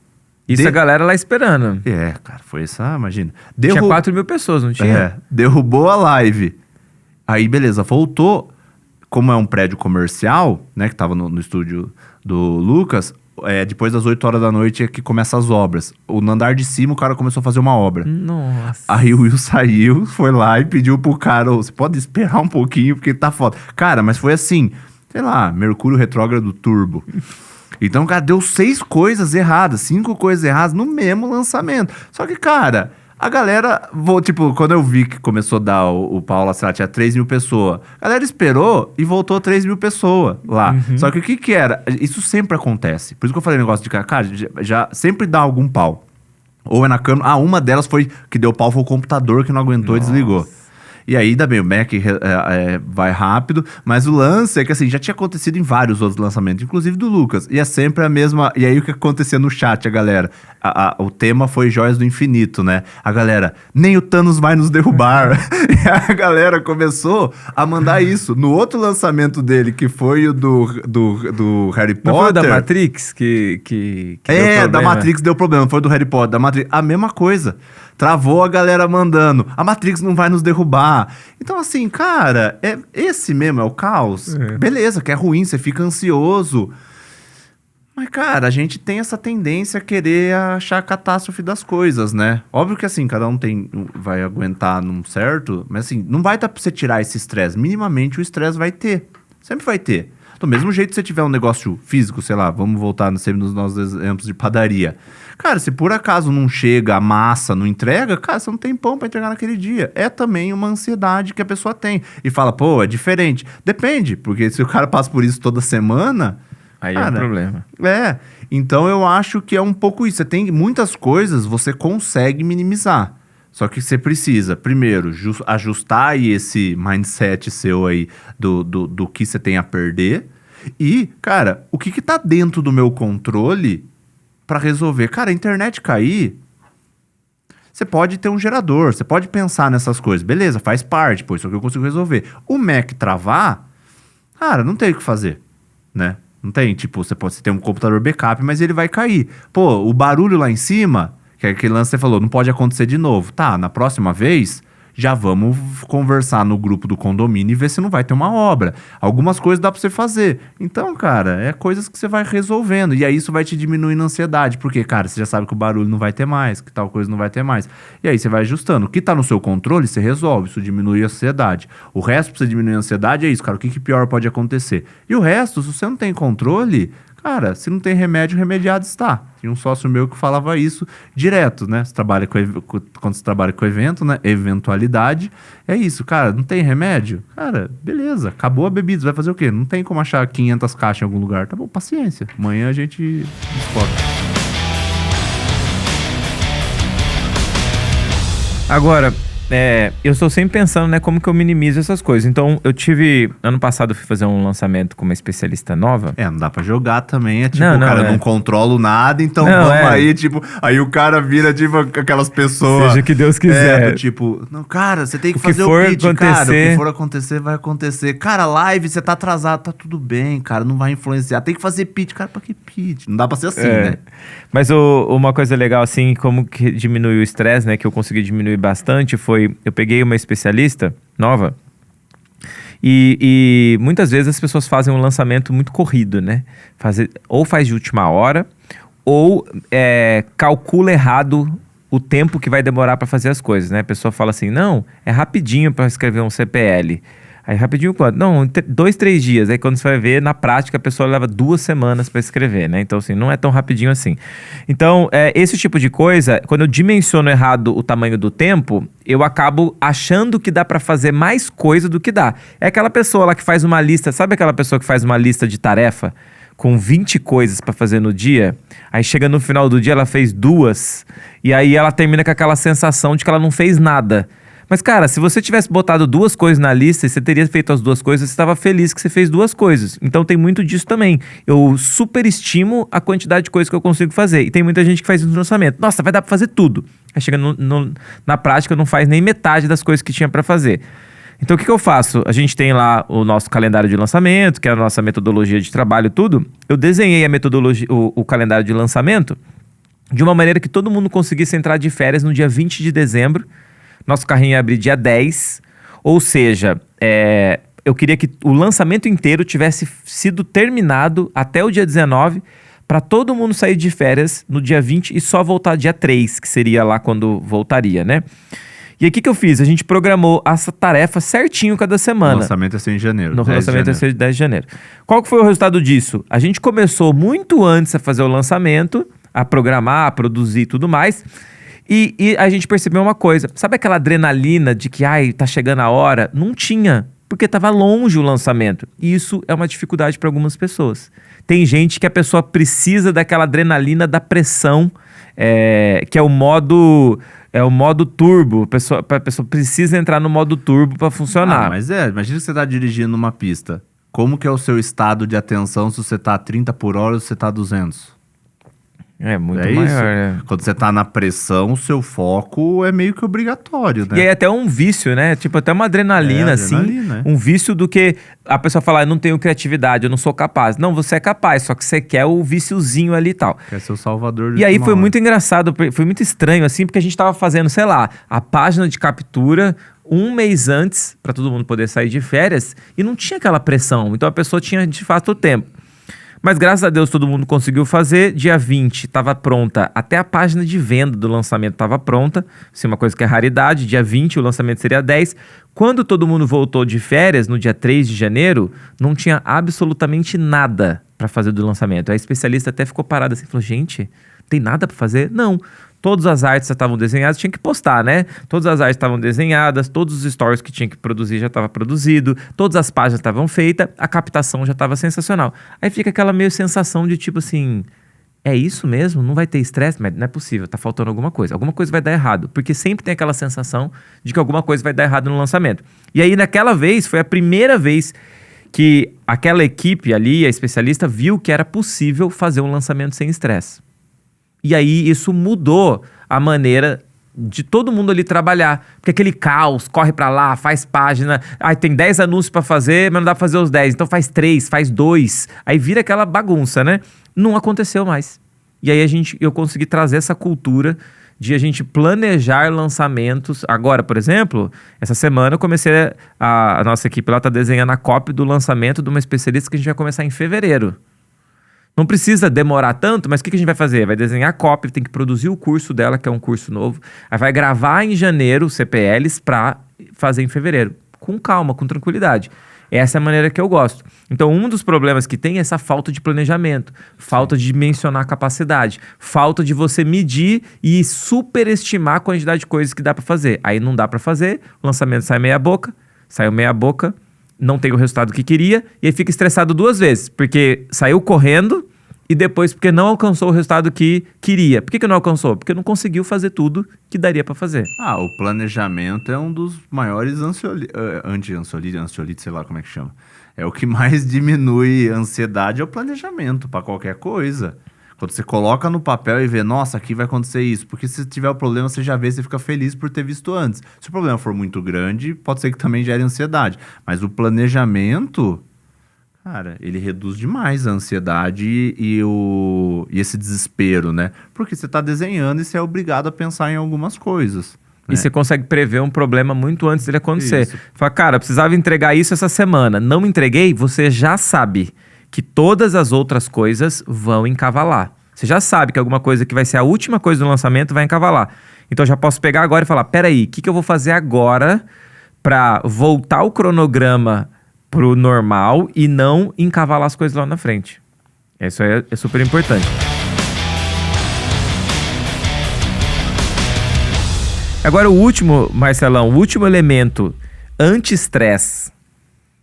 Isso a galera lá esperando. Cara, foi essa, imagina. Tinha 4.000 pessoas, não tinha? Derrubou a live. Aí, beleza, voltou. Como é um prédio comercial, né, que tava no estúdio do Lucas, depois das 8 horas da noite é que começam as obras. No andar de cima, o cara começou a fazer uma obra. Nossa. Aí o Will saiu, foi lá e pediu pro cara, você pode esperar um pouquinho, porque tá foda. Cara, mas foi assim, sei lá, Mercúrio retrógrado turbo. Então, cara, deu 6 coisas erradas, 5 coisas erradas no mesmo lançamento. Só que, cara... A galera, quando eu vi que começou a dar o Paulo, sei lá, tinha 3.000 pessoas. A galera esperou e voltou 3.000 pessoas lá. Só que o que era? Isso sempre acontece. Por isso que eu falei negócio de cara, já sempre dá algum pau. Ou é na câmera. Uma delas foi que deu pau, foi o computador que não aguentou e desligou. E aí, ainda bem, o Mac vai rápido, mas o lance é que assim, já tinha acontecido em vários outros lançamentos, inclusive do Lucas, e é sempre a mesma... E aí o que acontecia no chat, a galera? O tema foi Joias do Infinito, né? A galera, nem o Thanos vai nos derrubar. E a galera começou a mandar isso. No outro lançamento dele, que foi o do Harry Potter... Não foi o da Matrix que deu problema? Da Matrix deu problema, foi do Harry Potter, da Matrix, a mesma coisa. Travou a galera mandando, a Matrix não vai nos derrubar. Então, assim, cara, esse mesmo é o caos. Beleza, que é ruim, você fica ansioso. Mas, cara, a gente tem essa tendência a querer achar a catástrofe das coisas, né? Óbvio que, assim, cada um vai aguentar num certo, mas, assim, não vai dar pra você tirar esse estresse. Minimamente, o estresse vai ter. Sempre vai ter. Do mesmo jeito que você tiver um negócio físico, sei lá, vamos voltar sempre nos nossos exemplos de padaria. Cara, se por acaso não chega a massa, não entrega, cara, você não tem pão pra entregar naquele dia. É também uma ansiedade que a pessoa tem. E fala, pô, é diferente. Depende, porque se o cara passa por isso toda semana... Aí cara, é um problema. Então eu acho que é um pouco isso. Você tem muitas coisas, você consegue minimizar. Só que você precisa, primeiro, ajustar aí esse mindset seu aí do que você tem a perder. E, cara, o que tá dentro do meu controle pra resolver? Cara, a internet cair, você pode ter um gerador, você pode pensar nessas coisas. Beleza, faz parte, pô, isso é o que eu consigo resolver. O Mac travar, cara, não tem o que fazer, né? Não tem, tipo, você ter um computador backup, mas ele vai cair. Pô, o barulho lá em cima... Que é aquele lance que você falou, não pode acontecer de novo. Tá, na próxima vez, já vamos conversar no grupo do condomínio e ver se não vai ter uma obra. Algumas coisas dá pra você fazer. Então, cara, é coisas que você vai resolvendo. E aí isso vai te diminuindo a ansiedade. Porque, cara, você já sabe que o barulho não vai ter mais, que tal coisa não vai ter mais. E aí você vai ajustando. O que tá no seu controle, você resolve. Isso diminui a ansiedade. O resto, pra você diminuir a ansiedade, é isso, cara. O que pior pode acontecer? E o resto, se você não tem controle... Cara, se não tem remédio, remediado está. Tinha um sócio meu que falava isso direto, né? Quando você trabalha com evento, né? Eventualidade. É isso, cara, não tem remédio? Cara, beleza, acabou a bebida, você vai fazer o quê? Não tem como achar 500 caixas em algum lugar. Tá bom, paciência. Amanhã a gente descobre. Agora, eu estou sempre pensando, né, como que eu minimizo essas coisas. Então, ano passado eu fui fazer um lançamento com uma especialista nova. Não dá pra jogar também, o cara não controlo nada, então vamos aí, aí o cara vira, aquelas pessoas... Seja o que Deus quiser. Não, cara, você tem que fazer o pitch, cara, o que for acontecer, vai acontecer. Cara, live, você tá atrasado, tá tudo bem, cara, não vai influenciar, tem que fazer pitch, cara, pra que pitch? Não dá pra ser assim, né? Mas uma coisa legal, assim, como que diminui o estresse, né, que eu consegui diminuir bastante, foi, eu peguei uma especialista nova E muitas vezes as pessoas fazem um lançamento muito corrido, né? Ou faz de última hora, ou calcula errado o tempo que vai demorar para fazer as coisas, né? A pessoa fala assim, não, é rapidinho para escrever um CPL. Aí rapidinho quanto? Não, 2, 3 dias. Aí quando você vai ver, na prática, a pessoa leva 2 semanas para escrever, né? Então, assim, não é tão rapidinho assim. Então, esse tipo de coisa, quando eu dimensiono errado o tamanho do tempo, eu acabo achando que dá para fazer mais coisa do que dá. É aquela pessoa lá que faz uma lista, sabe aquela pessoa que faz uma lista de tarefa com 20 coisas para fazer no dia? Aí chega no final do dia, ela fez 2, e aí ela termina com aquela sensação de que ela não fez nada. Mas, cara, se você tivesse botado 2 coisas na lista e você teria feito as 2 coisas, você estava feliz que você fez 2 coisas. Então tem muito disso também. Eu superestimo a quantidade de coisas que eu consigo fazer. E tem muita gente que faz isso no lançamento. Nossa, vai dar para fazer tudo. Aí chega na prática, não faz nem metade das coisas que tinha para fazer. Então o que eu faço? A gente tem lá o nosso calendário de lançamento, que é a nossa metodologia de trabalho e tudo. Eu desenhei a metodologia, o calendário de lançamento de uma maneira que todo mundo conseguisse entrar de férias no dia 20 de dezembro. Nosso carrinho ia abrir dia 10, ou seja, eu queria que o lançamento inteiro tivesse sido terminado até o dia 19, para todo mundo sair de férias no dia 20 e só voltar dia 3, que seria lá quando voltaria, né? E aí o que eu fiz? A gente programou essa tarefa certinho cada semana. O lançamento ia ser em janeiro. No lançamento ia ser 10 de janeiro. Qual que foi o resultado disso? A gente começou muito antes a fazer o lançamento, a programar, a produzir e tudo mais. E a gente percebeu uma coisa, sabe aquela adrenalina de que, tá chegando a hora? Não tinha, porque estava longe o lançamento. E isso é uma dificuldade para algumas pessoas. Tem gente que a pessoa precisa daquela adrenalina da pressão, que é o modo turbo. A pessoa precisa entrar no modo turbo para funcionar. Mas imagina que você está dirigindo uma pista. Como que é o seu estado de atenção se você está a 30 por hora ou se você está a 200? É muito maior, isso? né? Quando você tá na pressão, o seu foco é meio que obrigatório, né? E aí até um vício, né? Tipo, até uma adrenalina, assim. Um vício do que a pessoa falar, eu não tenho criatividade, eu não sou capaz. Não, você é capaz, só que você quer o viciozinho ali e tal. Quer ser o salvador de E aí foi muito engraçado, foi muito estranho, assim, porque a gente tava fazendo, sei lá, a página de captura 1 mês antes, para todo mundo poder sair de férias, e não tinha aquela pressão. Então a pessoa tinha, de fato, o tempo. Mas graças a Deus todo mundo conseguiu fazer. Dia 20 estava pronta, até a página de venda do lançamento estava pronta. Isso é uma coisa que é raridade. Dia 20 o lançamento seria 10. Quando todo mundo voltou de férias, no dia 3 de janeiro, não tinha absolutamente nada para fazer do lançamento. A especialista até ficou parada assim, falou, gente, tem nada para fazer? Não. Todas as artes já estavam desenhadas, tinha que postar, né? Todas as artes estavam desenhadas, todos os stories que tinha que produzir já estava produzido, todas as páginas estavam feitas, a captação já estava sensacional. Aí fica aquela meio sensação de tipo assim, é isso mesmo? Não vai ter estresse? Mas não é possível, tá faltando alguma coisa vai dar errado, porque sempre tem aquela sensação de que alguma coisa vai dar errado no lançamento. E aí naquela vez, foi a primeira vez que aquela equipe ali, a especialista, viu que era possível fazer um lançamento sem estresse. E aí isso mudou a maneira de todo mundo ali trabalhar. Porque aquele caos, corre pra lá, faz página, aí tem 10 anúncios pra fazer, mas não dá pra fazer os 10. Então faz 3, faz 2. Aí vira aquela bagunça, né? Não aconteceu mais. E aí eu consegui trazer essa cultura de a gente planejar lançamentos. Agora, por exemplo, essa semana eu comecei, a nossa equipe lá tá desenhando a copy do lançamento de uma especialista que a gente vai começar em fevereiro. Não precisa demorar tanto, mas o que a gente vai fazer? Vai desenhar a copy, tem que produzir o curso dela, que é um curso novo. Aí vai gravar em janeiro CPLs para fazer em fevereiro. Com calma, com tranquilidade. Essa é a maneira que eu gosto. Então, um dos problemas que tem é essa falta de planejamento, falta de dimensionar a capacidade, falta de você medir e superestimar a quantidade de coisas que dá para fazer. Aí não dá para fazer, o lançamento sai meia boca, saiu meia boca, não tem o resultado que queria, e aí fica estressado 2 vezes, porque saiu correndo e depois porque não alcançou o resultado que queria. Por que não alcançou? Porque não conseguiu fazer tudo que daria para fazer. O planejamento é um dos maiores ansiolíticos, sei lá como é que chama. É o que mais diminui a ansiedade, é o planejamento para qualquer coisa. Quando você coloca no papel e vê, nossa, aqui vai acontecer isso. Porque se tiver o problema, você já vê, você fica feliz por ter visto antes. Se o problema for muito grande, pode ser que também gere ansiedade. Mas o planejamento, cara, ele reduz demais a ansiedade e esse desespero, né? Porque você tá desenhando e você é obrigado a pensar em algumas coisas. E você consegue prever um problema muito antes dele acontecer. Isso. Fala, cara, eu precisava entregar isso essa semana. Não entreguei, você já sabe que todas as outras coisas vão encavalar. Você já sabe que alguma coisa que vai ser a última coisa do lançamento vai encavalar. Então eu já posso pegar agora e falar, peraí, o que eu vou fazer agora para voltar o cronograma pro normal e não encavalar as coisas lá na frente? Isso é super importante. Agora o último, Marcelão, o último elemento anti-estresse,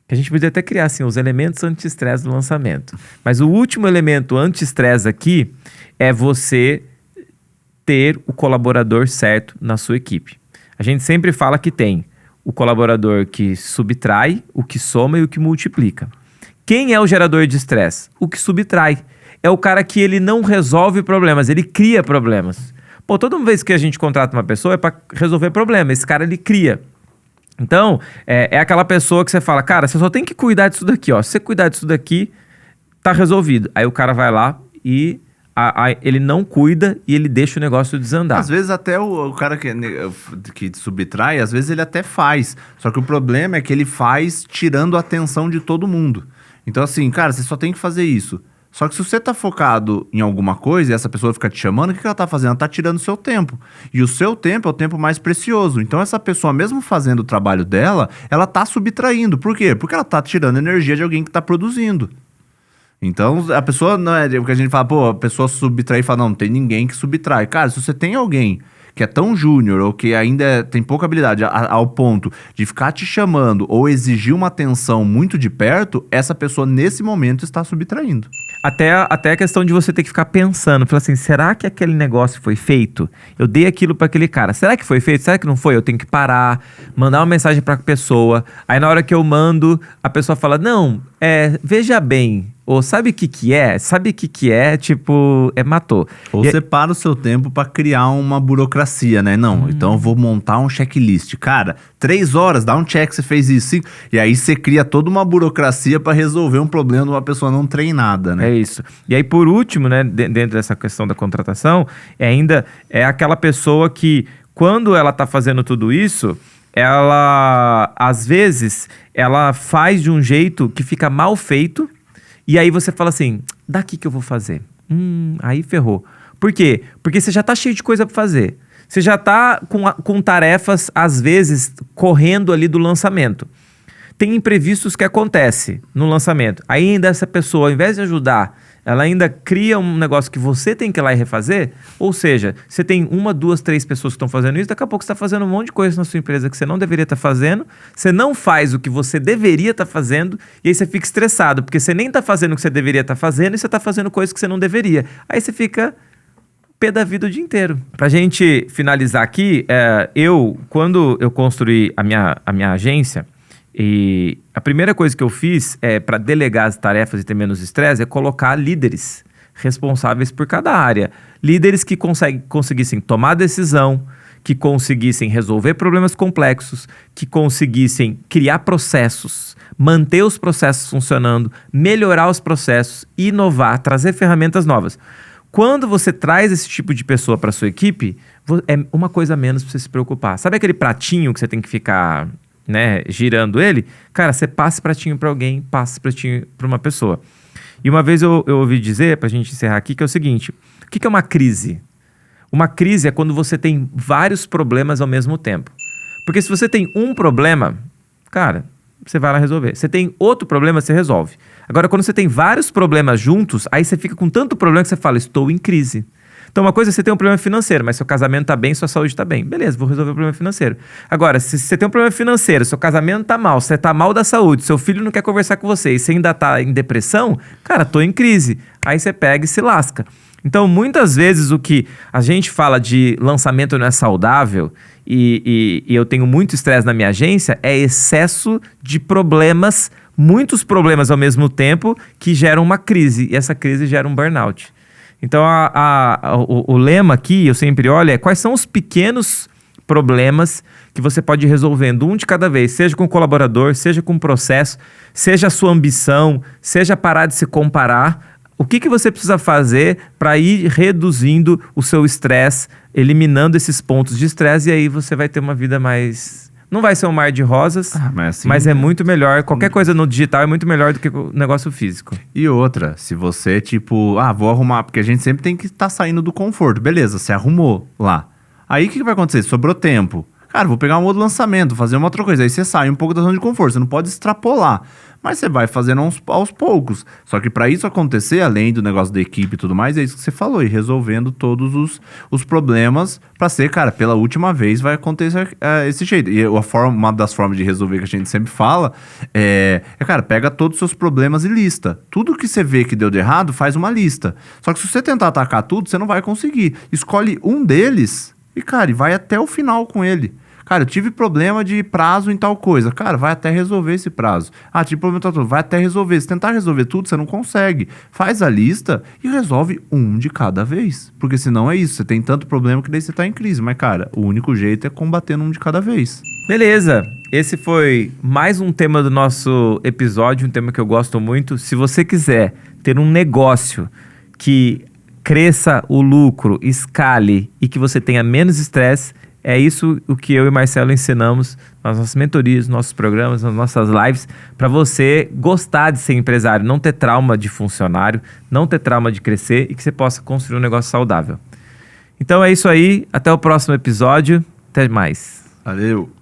que a gente podia até criar assim, os elementos anti-estresse do lançamento. Mas o último elemento anti-estresse aqui é você ter o colaborador certo na sua equipe. A gente sempre fala que tem o colaborador que subtrai, o que soma e o que multiplica. Quem é o gerador de estresse? O que subtrai. É o cara que ele não resolve problemas, ele cria problemas. Pô, toda vez que a gente contrata uma pessoa é para resolver problema. Esse cara, ele cria. Então, é aquela pessoa que você fala, cara, você só tem que cuidar disso daqui, ó. Se você cuidar disso daqui, tá resolvido. Aí o cara vai lá e ele não cuida e ele deixa o negócio desandar. Às vezes até o cara que subtrai, às vezes ele até faz. Só que o problema é que ele faz tirando a atenção de todo mundo. Então assim, cara, você só tem que fazer isso. Só que se você tá focado em alguma coisa e essa pessoa fica te chamando, o que ela tá fazendo? Ela tá tirando o seu tempo. E o seu tempo é o tempo mais precioso. Então essa pessoa, mesmo fazendo o trabalho dela, ela tá subtraindo. Por quê? Porque ela tá tirando energia de alguém que tá produzindo. Então a pessoa, não é o que a gente fala, pô, a pessoa subtrai e fala, não tem ninguém que subtrai. Cara, se você tem alguém que é tão júnior ou que ainda tem pouca habilidade ao ponto de ficar te chamando ou exigir uma atenção muito de perto, essa pessoa nesse momento está subtraindo. Até a questão de você ter que ficar pensando, falar assim, será que aquele negócio foi feito? Eu dei aquilo para aquele cara, será que foi feito? Será que não foi? Eu tenho que parar, mandar uma mensagem para a pessoa, aí na hora que eu mando, a pessoa fala, não, veja bem, ou sabe o que é? Sabe o que é? Tipo, matou. Ou você para o seu tempo para criar uma burocracia, né? Não, então eu vou montar um checklist. Cara, 3 horas, dá um check, você fez isso. 5. E aí você cria toda uma burocracia para resolver um problema de uma pessoa não treinada, né? É isso. E aí, por último, né, dentro dessa questão da contratação, ainda é aquela pessoa que, quando ela tá fazendo tudo isso, ela, às vezes, ela faz de um jeito que fica mal feito. E aí você fala assim, daqui que eu vou fazer. Aí ferrou. Por quê? Porque você já tá cheio de coisa para fazer. Você já tá com tarefas, às vezes, correndo ali do lançamento. Tem imprevistos que acontecem no lançamento. Aí ainda essa pessoa, ao invés de ajudar, ela ainda cria um negócio que você tem que ir lá e refazer. Ou seja, você tem 1, 2, 3 pessoas que estão fazendo isso, daqui a pouco você está fazendo um monte de coisa na sua empresa que você não deveria estar fazendo, você não faz o que você deveria estar fazendo, e aí você fica estressado, porque você nem está fazendo o que você deveria estar fazendo e você está fazendo coisas que você não deveria. Aí você fica pé da vida o dia inteiro. Pra gente finalizar aqui, quando eu construí a minha agência, e a primeira coisa que eu fiz para delegar as tarefas e ter menos estresse é colocar líderes responsáveis por cada área. Líderes que conseguissem tomar decisão, que conseguissem resolver problemas complexos, que conseguissem criar processos, manter os processos funcionando, melhorar os processos, inovar, trazer ferramentas novas. Quando você traz esse tipo de pessoa para sua equipe, é uma coisa a menos para você se preocupar. Sabe aquele pratinho que você tem que ficar, né, girando ele? Cara, você passa esse pratinho para alguém, passa esse pratinho para uma pessoa. E uma vez eu ouvi dizer, pra gente encerrar aqui, que é o seguinte, o que é uma crise? Uma crise é quando você tem vários problemas ao mesmo tempo. Porque se você tem um problema, cara, você vai lá resolver. Você tem outro problema, você resolve. Agora, quando você tem vários problemas juntos, aí você fica com tanto problema que você fala, estou em crise. Então, uma coisa é você ter um problema financeiro, mas seu casamento tá bem, sua saúde tá bem. Beleza, vou resolver o problema financeiro. Agora, se você tem um problema financeiro, seu casamento tá mal, você tá mal da saúde, seu filho não quer conversar com você e você ainda tá em depressão, cara, tô em crise. Aí você pega e se lasca. Então, muitas vezes o que a gente fala de lançamento não é saudável e eu tenho muito estresse na minha agência é excesso de problemas, muitos problemas ao mesmo tempo que geram uma crise e essa crise gera um burnout. Então, o lema aqui, eu sempre olho, é quais são os pequenos problemas que você pode ir resolvendo um de cada vez, seja com o colaborador, seja com o processo, seja a sua ambição, seja parar de se comparar. O que você precisa fazer para ir reduzindo o seu estresse, eliminando esses pontos de estresse, e aí você vai ter uma vida mais... Não vai ser um mar de rosas, mas é muito melhor. Qualquer coisa no digital é muito melhor do que o negócio físico. E outra, se você, tipo, vou arrumar, porque a gente sempre tem que estar saindo do conforto. Beleza, você arrumou lá. Aí o que vai acontecer? Sobrou tempo. Cara, vou pegar um outro lançamento, fazer uma outra coisa. Aí você sai um pouco da zona de conforto, você não pode extrapolar. Mas você vai fazendo aos poucos. Só que para isso acontecer, além do negócio da equipe e tudo mais, é isso que você falou. E resolvendo todos os problemas para ser, cara, pela última vez vai acontecer esse jeito. E uma das formas de resolver que a gente sempre fala cara, pega todos os seus problemas e lista. Tudo que você vê que deu de errado, faz uma lista. Só que se você tentar atacar tudo, você não vai conseguir. Escolhe um deles e, cara, vai até o final com ele. Cara, eu tive problema de prazo em tal coisa. Cara, vai até resolver esse prazo. Tive problema em tal. Vai até resolver. Se tentar resolver tudo, você não consegue. Faz a lista e resolve um de cada vez. Porque senão é isso. Você tem tanto problema que daí você tá em crise. Mas, cara, o único jeito é combatendo um de cada vez. Beleza. Esse foi mais um tema do nosso episódio. Um tema que eu gosto muito. Se você quiser ter um negócio que cresça o lucro, escale e que você tenha menos estresse, é isso o que eu e Marcelo ensinamos nas nossas mentorias, nos nossos programas, nas nossas lives, para você gostar de ser empresário, não ter trauma de funcionário, não ter trauma de crescer e que você possa construir um negócio saudável. Então é isso aí, até o próximo episódio, até mais. Valeu!